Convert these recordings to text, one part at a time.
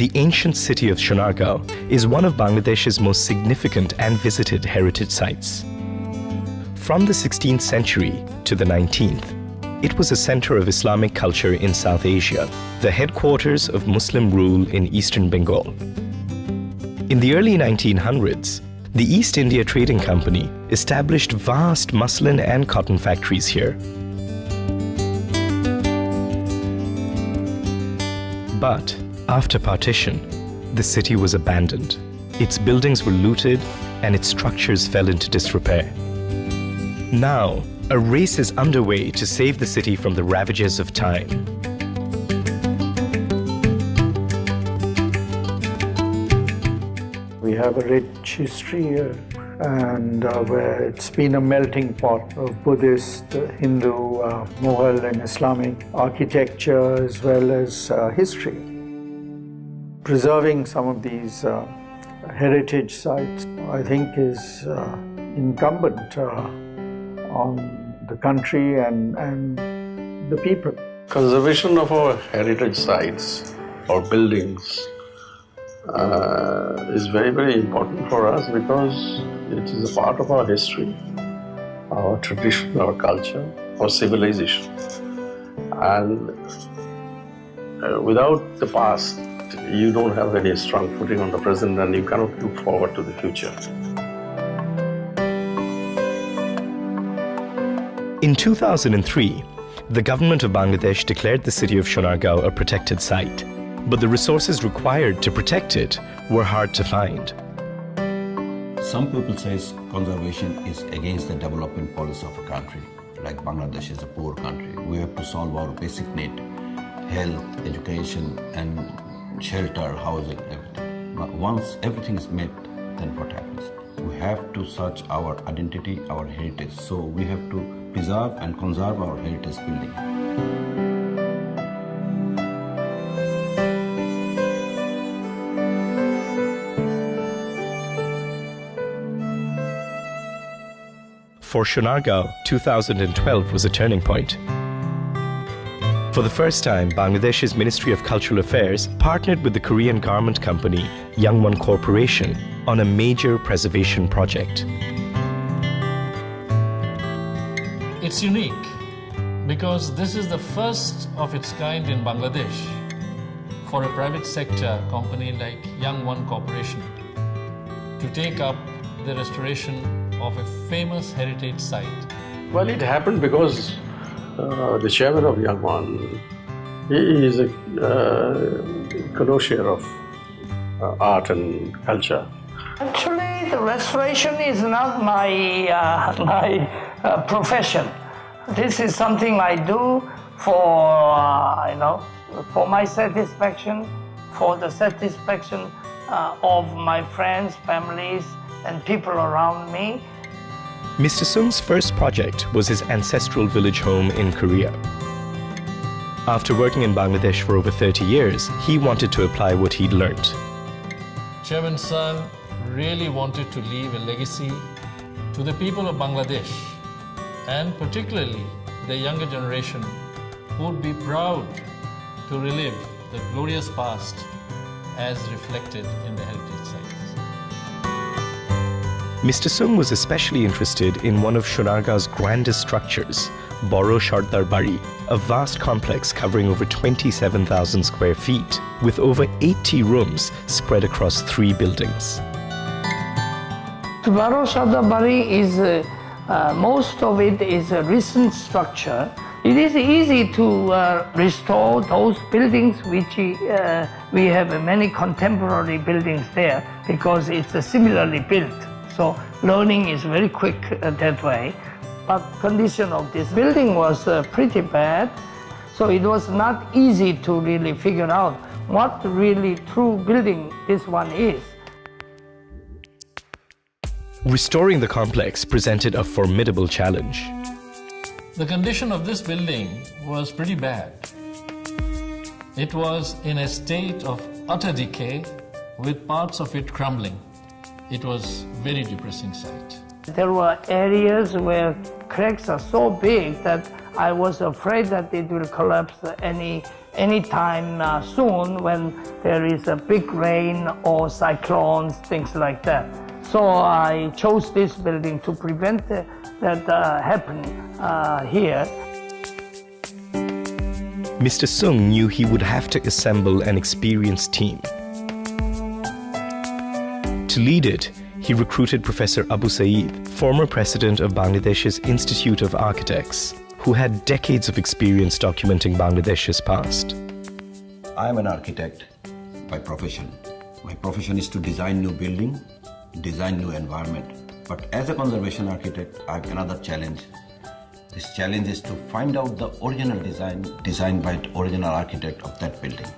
the ancient city of Sonargaon is one of Bangladesh's most significant and visited heritage sites. From the 16th century to the 19th, it was a center of Islamic culture in South Asia, the headquarters of Muslim rule in eastern Bengal. In the early 1900s, the East India Trading Company established vast muslin and cotton factories here. But after partition, the city was abandoned. Its buildings were looted and its structures fell into disrepair. Now, a race is underway to save the city from the ravages of time. We have a rich history here, and where it's been a melting pot of Buddhist, Hindu, Mughal and Islamic architecture as well as history. Preserving some of these heritage sites, I think, is incumbent on the country and the people. Conservation of our heritage sites or buildings is very, very important for us because it is a part of our history, our tradition, our culture, our civilization. And without the past, you don't have any strong footing on the present and you cannot look forward to the future. In 2003, the government of Bangladesh declared the city of Sonargaon a protected site, but the resources required to protect it were hard to find. Some people say conservation is against the development policy of a country. Like Bangladesh is a poor country. We have to solve our basic need, health, education, and shelter, housing, everything. But once everything is met, then what happens? We have to search our identity, our heritage. So we have to preserve and conserve our heritage building. For Sonargaon, 2012 was a turning point. For the first time, Bangladesh's Ministry of Cultural Affairs partnered with the Korean garment company Youngone Corporation on a major preservation project. It's unique because this is the first of its kind in Bangladesh for a private sector company like Youngone Corporation to take up the restoration of a famous heritage site. Well, it happened because the chairman of Youngone, he is a connoisseur of art and culture. Actually, the restoration is not my profession. This is something I do for for my satisfaction, for the satisfaction of my friends, families, and people around me. Mr. Sung's first project was his ancestral village home in Korea. After working in Bangladesh for over 30 years, he wanted to apply what he'd learned. Chairman Sung really wanted to leave a legacy to the people of Bangladesh, and particularly the younger generation who would be proud to relive the glorious past as reflected in the heritage sites. Mr. Sung was especially interested in one of Sonargaon's grandest structures, Baro Sardar Bari, a vast complex covering over 27,000 square feet, with over 80 rooms spread across 3 buildings. Baro Sardar Bari is, most of it is a recent structure. It is easy to restore those buildings which we have many contemporary buildings there because it's similarly built. So learning is very quick that way. But condition of this building was pretty bad. So it was not easy to really figure out what really true building this one is. Restoring the complex presented a formidable challenge. The condition of this building was pretty bad. It was in a state of utter decay with parts of it crumbling. It was a very depressing sight. There were areas where cracks are so big that I was afraid that it will collapse any time soon when there is a big rain or cyclones, things like that. So I chose this building to prevent that happening here. Mr. Sung knew he would have to assemble an experienced team. To lead it, he recruited Professor Abu Saeed, former president of Bangladesh's Institute of Architects, who had decades of experience documenting Bangladesh's past. I am an architect by profession. My profession is to design new building, design new environment. But as a conservation architect, I have another challenge. This challenge is to find out the original design designed by the original architect of that building.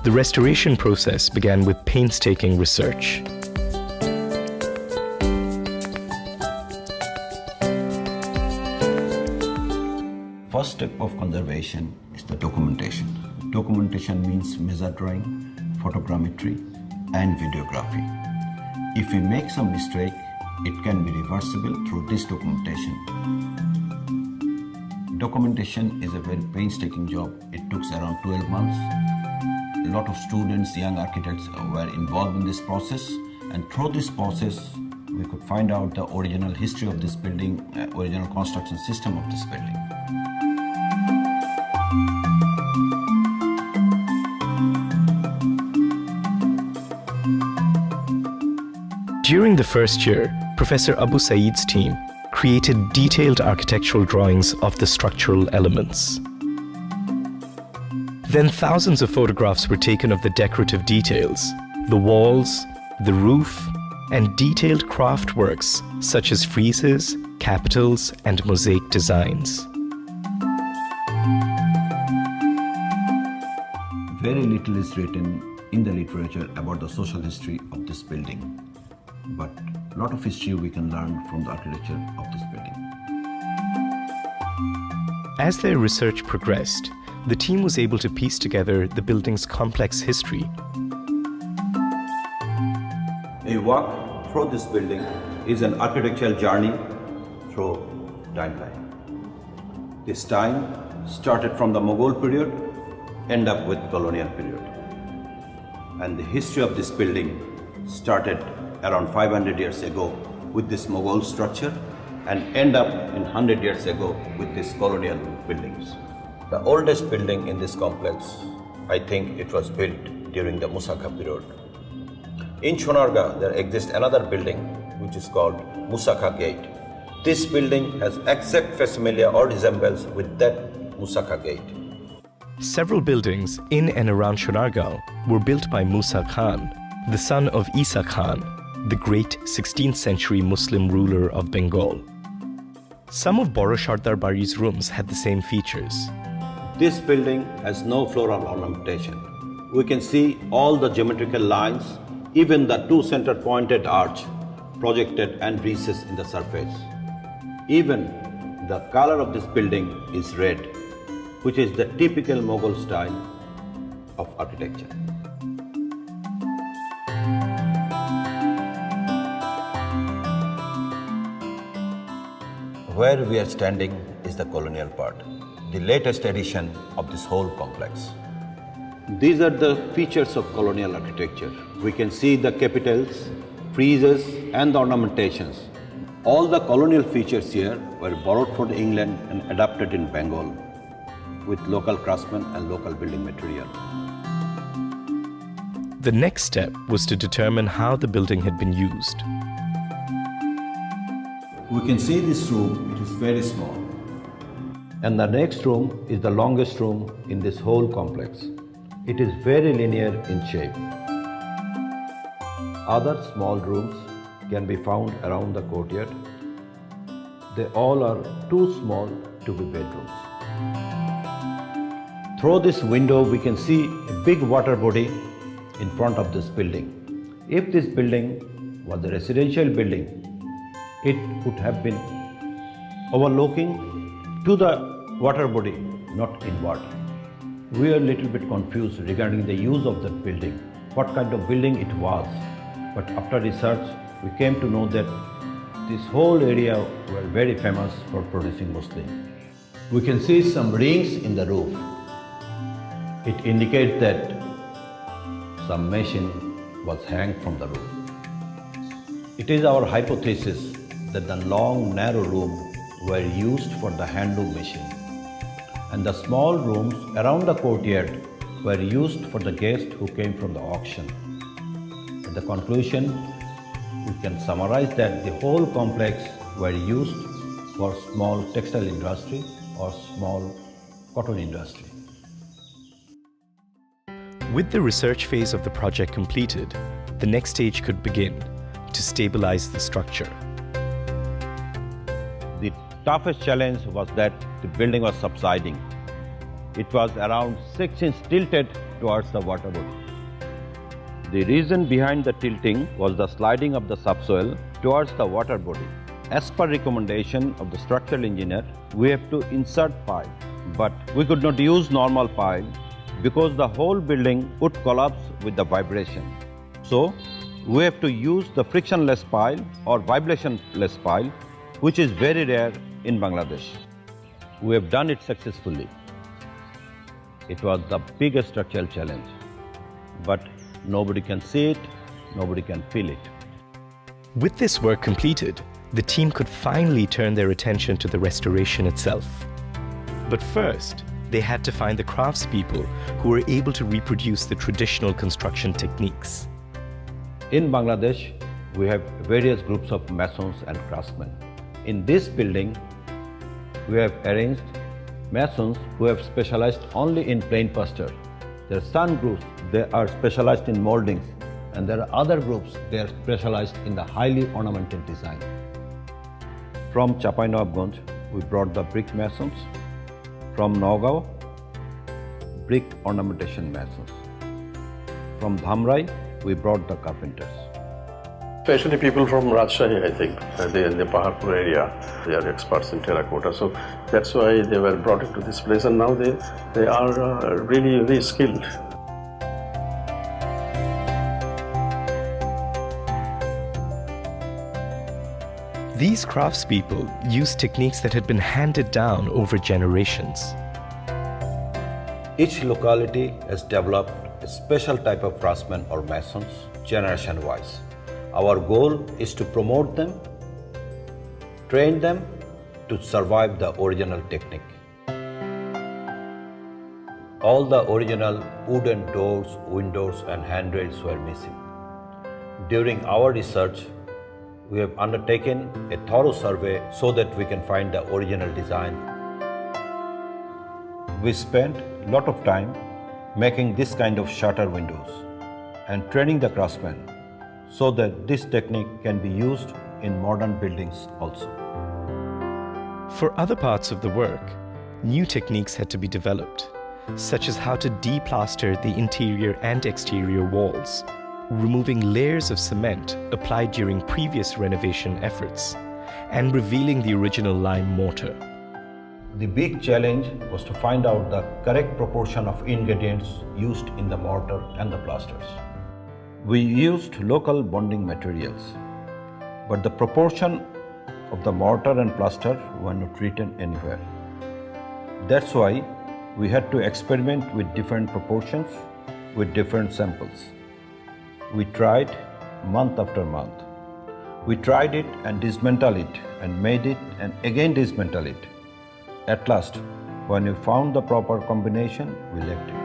The restoration process began with painstaking research. First step of conservation is the documentation. Documentation means measure drawing, photogrammetry, and videography. If we make some mistake, it can be reversible through this documentation. Documentation is a very painstaking job. It took around 12 months. A lot of students, young architects were involved in this process, and through this process, we could find out the original history of this building, original construction system of this building. During the first year, Professor Abu Saeed's team created detailed architectural drawings of the structural elements. Then thousands of photographs were taken of the decorative details, the walls, the roof, and detailed craft works such as friezes, capitals, and mosaic designs. Very little is written in the literature about the social history of this building, but a lot of history we can learn from the architecture of this building. As their research progressed, the team was able to piece together the building's complex history. A walk through this building is an architectural journey through timeline. This time started from the Mughal period, end up with colonial period. And the history of this building started around 500 years ago with this Mughal structure and end up in 100 years ago with these colonial buildings. The oldest building in this complex, I think it was built during the Musa Khan period. In Sonargaon, there exists another building which is called Musa Khan Gate. This building has exact facsimile or resemblance with that Musa Khan Gate. Several buildings in and around Sonargaon were built by Musa Khan, the son of Issa Khan, the great 16th century Muslim ruler of Bengal. Some of Baro Sardar Bari's rooms had the same features. This building has no floral ornamentation. We can see all the geometrical lines, even the two center pointed arch projected and recessed in the surface. Even the color of this building is red, which is the typical Mughal style of architecture. Where we are standing is the colonial part, the latest addition of this whole complex. These are the features of colonial architecture. We can see the capitals, friezes, and the ornamentations. All the colonial features here were borrowed from England and adapted in Bengal with local craftsmen and local building material. The next step was to determine how the building had been used. We can see this room, it is very small. And the next room is the longest room in this whole complex. It is very linear in shape. Other small rooms can be found around the courtyard. They all are too small to be bedrooms. Through this window, we can see a big water body in front of this building. If this building was a residential building, it would have been overlooking to the water body, not inward. We are a little bit confused regarding the use of that building, what kind of building it was. But after research, we came to know that this whole area were very famous for producing muslin. We can see some rings in the roof. It indicates that some machine was hanged from the roof. It is our hypothesis that the long, narrow rooms were used for the handloom machine, and the small rooms around the courtyard were used for the guests who came from the auction. In the conclusion, we can summarize that the whole complex were used for small textile industry or small cotton industry. With the research phase of the project completed, the next stage could begin to stabilize the structure. The toughest challenge was that the building was subsiding. It was around 6 inches tilted towards the water body. The reason behind the tilting was the sliding of the subsoil towards the water body. As per recommendation of the structural engineer, we have to insert pile, but we could not use normal pile because the whole building would collapse with the vibration. So, we have to use the frictionless pile or vibrationless pile, which is very rare in Bangladesh. We have done it successfully. It was the biggest structural challenge, but nobody can see it, nobody can feel it. With this work completed, the team could finally turn their attention to the restoration itself. But first, they had to find the craftspeople who were able to reproduce the traditional construction techniques. In Bangladesh, we have various groups of masons and craftsmen. In this building, we have arranged masons who have specialized only in plain plaster. There are some groups, they are specialized in moldings, and there are other groups, they are specialized in the highly ornamented design. From Chapainawabganj, we brought the brick masons. From Sonargaon, brick ornamentation masons. From Dhamrai, we brought the carpenters. Especially people from Rajshahi, I think, in the Paharpur area, they are experts in terracotta. So that's why they were brought into this place, and now they are really, really skilled. These craftspeople used techniques that had been handed down over generations. Each locality has developed a special type of craftsmen or masons, generation-wise. Our goal is to promote them, train them to survive the original technique. All the original wooden doors, windows and handrails were missing. During our research, we have undertaken a thorough survey so that we can find the original design. We spent a lot of time making this kind of shutter windows and training the craftsmen so that this technique can be used in modern buildings also. For other parts of the work, new techniques had to be developed, such as how to deplaster the interior and exterior walls, removing layers of cement applied during previous renovation efforts, and revealing the original lime mortar. The big challenge was to find out the correct proportion of ingredients used in the mortar and the plasters. We used local bonding materials, but the proportion of the mortar and plaster were not written anywhere. That's why we had to experiment with different proportions with different samples. We tried month after month. We tried it and dismantled it and made it and again dismantled it. At last, when we found the proper combination, we left it.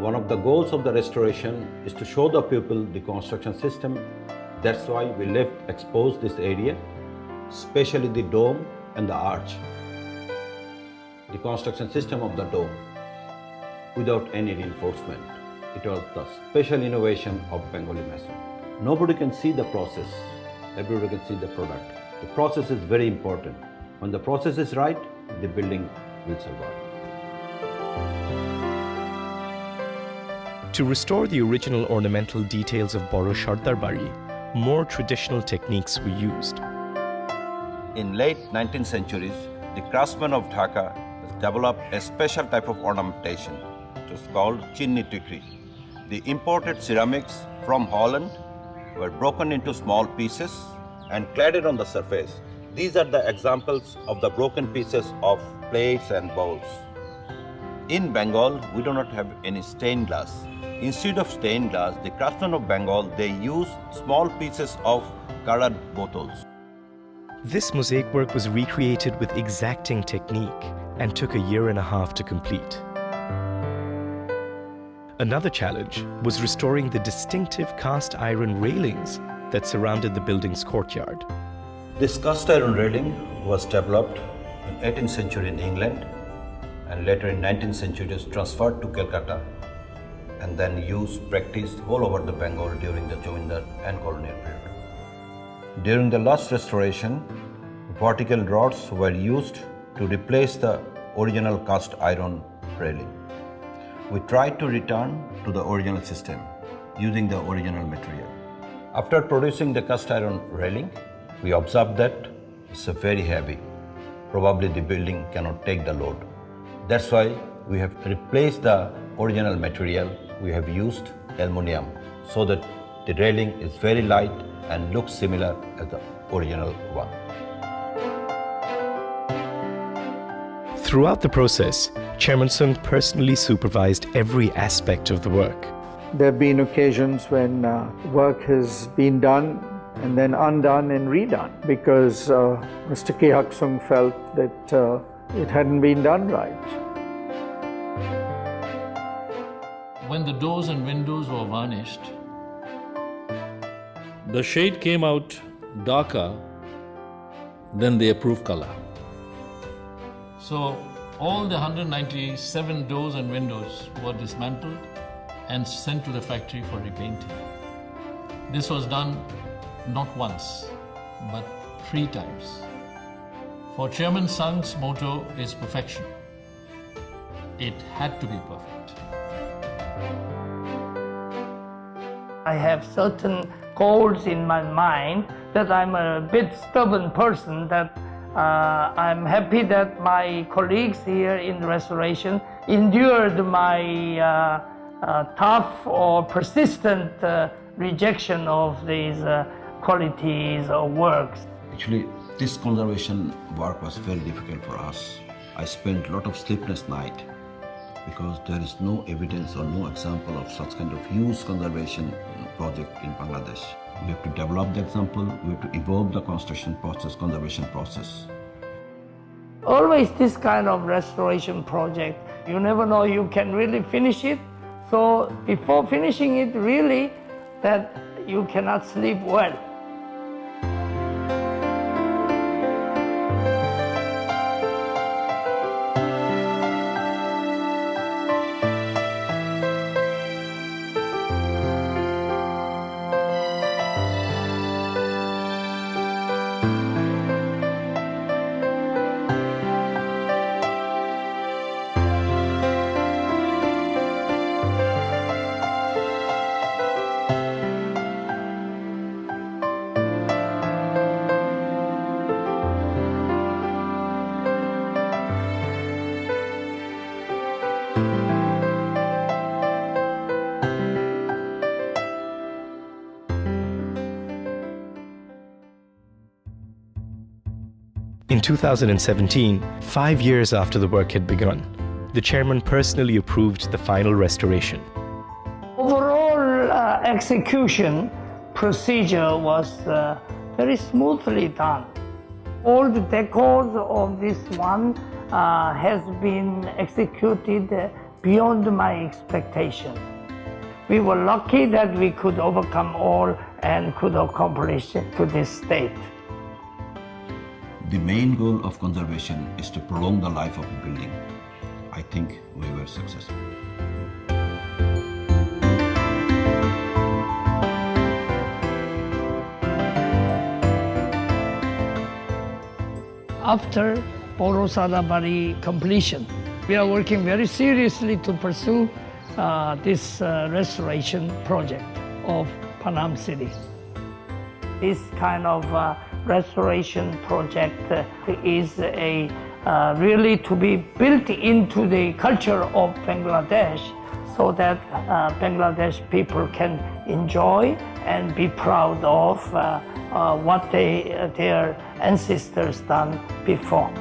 One of the goals of the restoration is to show the people the construction system. That's why we left exposed this area, especially the dome and the arch. The construction system of the dome without any reinforcement. It was the special innovation of Bengali mason. Nobody can see the process, everybody can see the product. The process is very important. When the process is right, the building will survive. To restore the original ornamental details of Baro Sardar Bari, more traditional techniques were used. In late 19th centuries, the craftsmen of Dhaka developed a special type of ornamentation, which is called chinni tikri. The imported ceramics from Holland were broken into small pieces and cladded on the surface. These are the examples of the broken pieces of plates and bowls. In Bengal, we do not have any stained glass. Instead of stained glass, the craftsmen of Bengal, they used small pieces of colored bottles. This mosaic work was recreated with exacting technique and took a year and a half to complete. Another challenge was restoring the distinctive cast iron railings that surrounded the building's courtyard. This cast iron railing was developed in 18th century in England and later in 19th century it was transferred to Calcutta and then used, practiced all over the Bengal during the Jamindar and colonial period. During the last restoration, vertical rods were used to replace the original cast iron railing. We tried to return to the original system using the original material. After producing the cast iron railing, we observed that it's very heavy. Probably the building cannot take the load. That's why we have replaced the original material. We have used aluminum so that the railing is very light and looks similar as the original one. Throughout the process, Chairman Sung personally supervised every aspect of the work. There have been occasions when work has been done and then undone and redone because Mr. Ki Hak Sung felt that it hadn't been done right. When the doors and windows were varnished, the shade came out darker than the approved color. So all the 197 doors and windows were dismantled and sent to the factory for repainting. This was done not once, but 3 times. For Chairman Sung's motto is perfection. It had to be perfect. I have certain goals in my mind that I'm a bit stubborn person, that I'm happy that my colleagues here in the restoration endured my tough or persistent rejection of these qualities or works. Actually, this conservation work was very difficult for us. I spent a lot of sleepless nights because there is no evidence or no example of such kind of huge conservation project in Bangladesh. We have to develop the example, we have to evolve the construction process, conservation process. Always this kind of restoration project, you never know you can really finish it. So before finishing it, really, that you cannot sleep well. In 2017, 5 years after the work had begun, the chairman personally approved the final restoration. Overall execution procedure was very smoothly done. All the decors of this one has been executed beyond my expectations. We were lucky that we could overcome all and could accomplish it to this state. The main goal of conservation is to prolong the life of a building. I think we were successful. After Baro Sardar Bari completion, we are working very seriously to pursue this restoration project of Panam City. This kind of restoration project is really to be built into the culture of Bangladesh, so that Bangladesh people can enjoy and be proud of what their ancestors done before.